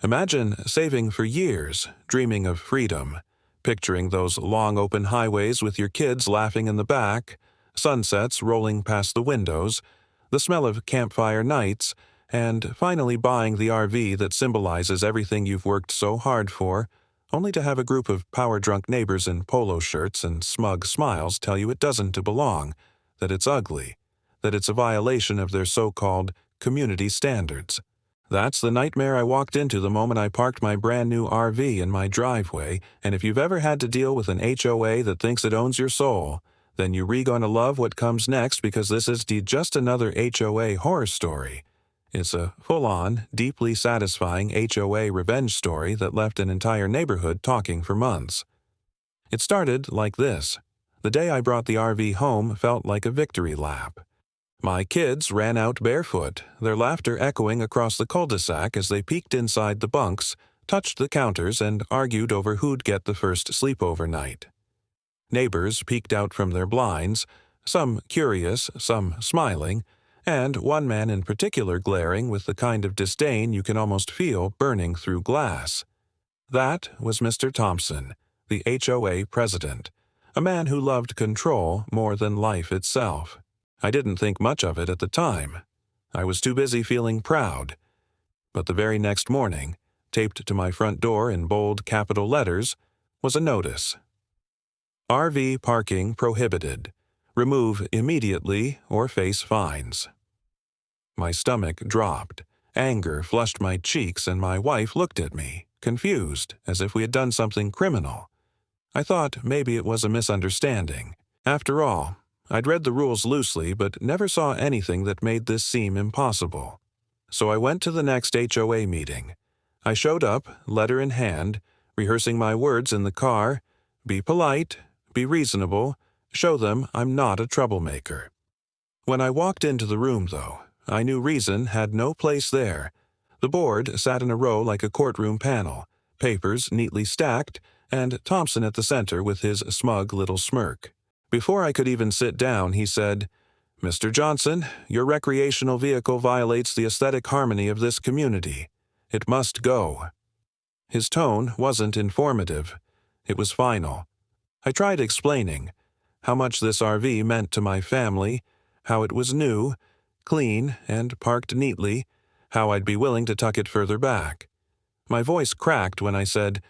Imagine saving for years, dreaming of freedom, picturing those long open highways with your kids laughing in the back, sunsets rolling past the windows, the smell of campfire nights, and finally buying the RV that symbolizes everything you've worked so hard for, only to have a group of power-drunk neighbors in polo shirts and smug smiles tell you it doesn't belong, that it's ugly, that it's a violation of their so-called community standards. That's the nightmare I walked into the moment I parked my brand new RV in my driveway, and if you've ever had to deal with an HOA that thinks it owns your soul, then you're gonna love what comes next, because this is just another HOA horror story. It's a full-on, deeply satisfying HOA revenge story that left an entire neighborhood talking for months. It started like this. The day I brought the RV home felt like a victory lap. My kids ran out barefoot, their laughter echoing across the cul-de-sac as they peeked inside the bunks, touched the counters, and argued over who'd get the first sleepover night. Neighbors peeked out from their blinds, some curious, some smiling, and one man in particular glaring with the kind of disdain you can almost feel burning through glass. That was Mr. Thompson, the HOA president, a man who loved control more than life itself. I didn't think much of it at the time. I was too busy feeling proud. But the very next morning, taped to my front door in bold capital letters, was a notice. RV parking prohibited. Remove immediately or face fines. My stomach dropped. Anger flushed my cheeks, and my wife looked at me, confused, as if we had done something criminal. I thought maybe it was a misunderstanding. After all, I'd read the rules loosely but never saw anything that made this seem impossible. So I went to the next HOA meeting. I showed up, letter in hand, rehearsing my words in the car: be polite, be reasonable, show them I'm not a troublemaker. When I walked into the room, though, I knew reason had no place there. The board sat in a row like a courtroom panel, papers neatly stacked, and Thompson at the center with his smug little smirk. Before I could even sit down, he said, "Mr. Johnson, your recreational vehicle violates the aesthetic harmony of this community. It must go." His tone wasn't informative. It was final. I tried explaining how much this RV meant to my family, how it was new, clean, and parked neatly, how I'd be willing to tuck it further back. My voice cracked when I said,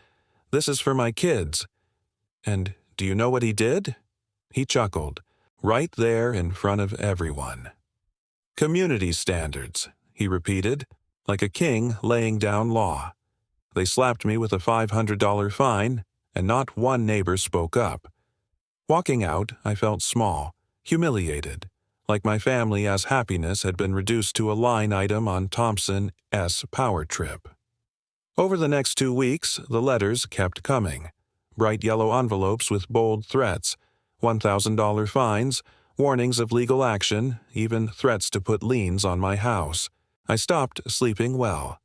"This is for my kids." And do you know what he did? He chuckled, right there in front of everyone. "Community standards," he repeated, like a king laying down law. They slapped me with a $500 fine, and not one neighbor spoke up. Walking out, I felt small, humiliated, like my family as happiness had been reduced to a line item on Thompson's power trip. Over the next 2 weeks, the letters kept coming. Bright yellow envelopes with bold threats, $1,000 fines, warnings of legal action, even threats to put liens on my house. I stopped sleeping well.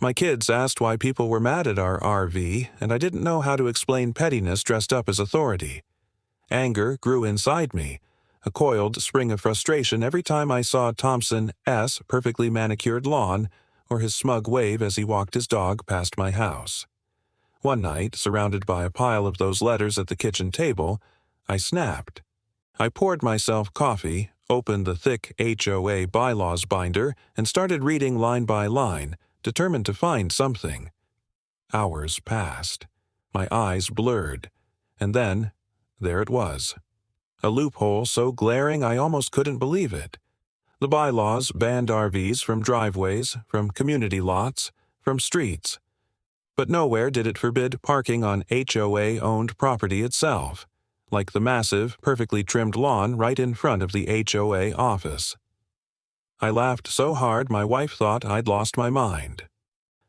My kids asked why people were mad at our RV, and I didn't know how to explain pettiness dressed up as authority. Anger grew inside me, a coiled spring of frustration every time I saw Thompson's perfectly manicured lawn or his smug wave as he walked his dog past my house. One night, surrounded by a pile of those letters at the kitchen table, I snapped. I poured myself coffee, opened the thick HOA bylaws binder, and started reading line by line, determined to find something. Hours passed. My eyes blurred. And then, there it was. A loophole so glaring I almost couldn't believe it. The bylaws banned RVs from driveways, from community lots, from streets. But nowhere did it forbid parking on HOA-owned property itself, like the massive, perfectly trimmed lawn right in front of the HOA office. I laughed so hard my wife thought I'd lost my mind.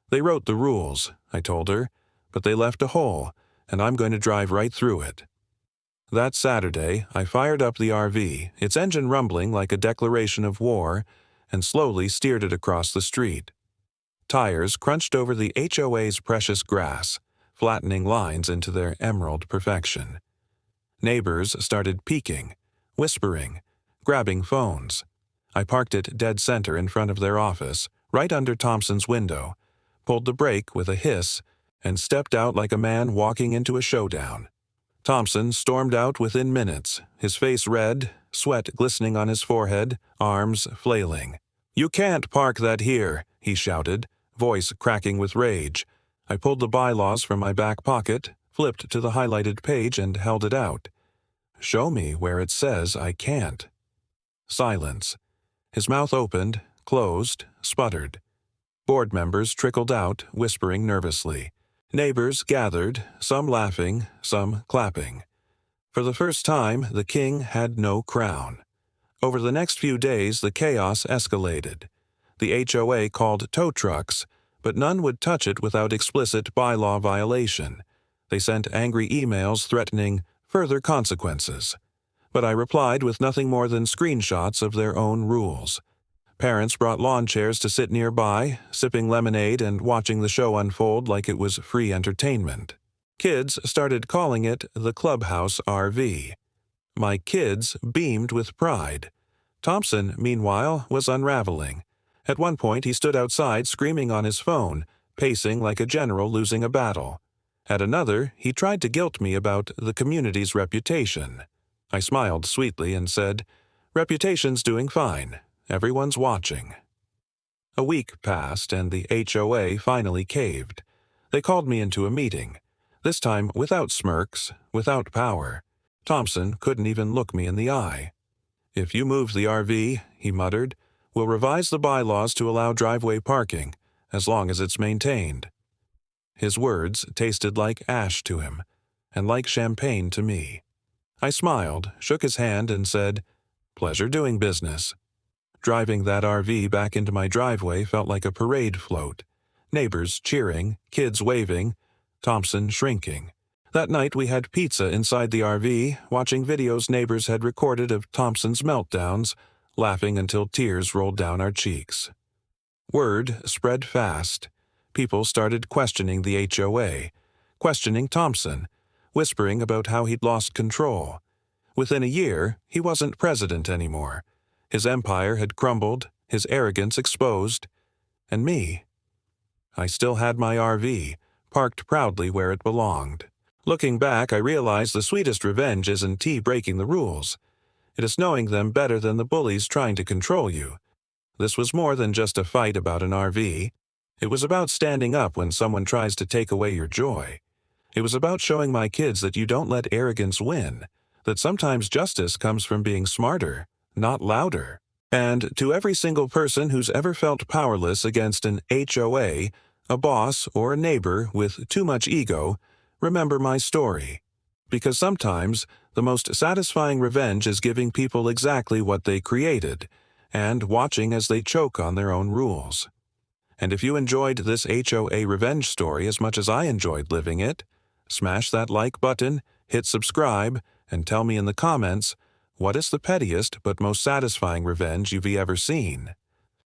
"They wrote the rules," I told her, "but they left a hole, and I'm going to drive right through it." That Saturday, I fired up the RV, its engine rumbling like a declaration of war, and slowly steered it across the street. Tires crunched over the HOA's precious grass, flattening lines into their emerald perfection. Neighbors started peeking, whispering, grabbing phones. I parked it dead center in front of their office, right under Thompson's window, pulled the brake with a hiss, and stepped out like a man walking into a showdown. Thompson stormed out within minutes, his face red, sweat glistening on his forehead, arms flailing. "You can't park that here," he shouted, voice cracking with rage. I pulled the bylaws from my back pocket, flipped to the highlighted page, and held it out. "Show me where it says I can't." Silence. His mouth opened, closed, sputtered. Board members trickled out, whispering nervously. Neighbors gathered, some laughing, some clapping. For the first time, the king had no crown. Over the next few days, the chaos escalated. The HOA called tow trucks, but none would touch it without explicit bylaw violation. They sent angry emails threatening further consequences. But I replied with nothing more than screenshots of their own rules. Parents brought lawn chairs to sit nearby, sipping lemonade and watching the show unfold like it was free entertainment. Kids started calling it the Clubhouse RV. My kids beamed with pride. Thompson, meanwhile, was unraveling. At one point, he stood outside screaming on his phone, pacing like a general losing a battle. At another, he tried to guilt me about the community's reputation. I smiled sweetly and said, "Reputation's doing fine. Everyone's watching." A week passed, and the HOA finally caved. They called me into a meeting, this time without smirks, without power. Thompson couldn't even look me in the eye. "If you move the RV," he muttered, "we'll revise the bylaws to allow driveway parking, as long as it's maintained." His words tasted like ash to him, and like champagne to me. I smiled, shook his hand, and said, "Pleasure doing business." Driving that RV back into my driveway felt like a parade float. Neighbors cheering, kids waving, Thompson shrinking. That night we had pizza inside the RV, watching videos neighbors had recorded of Thompson's meltdowns, laughing until tears rolled down our cheeks. Word spread fast. People started questioning the HOA, questioning Thompson, whispering about how he'd lost control. Within a year, he wasn't president anymore. His empire had crumbled, his arrogance exposed. And me? I still had my RV, parked proudly where it belonged. Looking back, I realized the sweetest revenge isn't breaking the rules. It is knowing them better than the bullies trying to control you. This was more than just a fight about an RV. It was about standing up when someone tries to take away your joy. It was about showing my kids that you don't let arrogance win, that sometimes justice comes from being smarter, not louder. And to every single person who's ever felt powerless against an HOA, a boss, or a neighbor with too much ego, remember my story. Because sometimes the most satisfying revenge is giving people exactly what they created, and watching as they choke on their own rules. And if you enjoyed this HOA revenge story as much as I enjoyed living it, smash that like button, hit subscribe, and tell me in the comments, what is the pettiest but most satisfying revenge you've ever seen?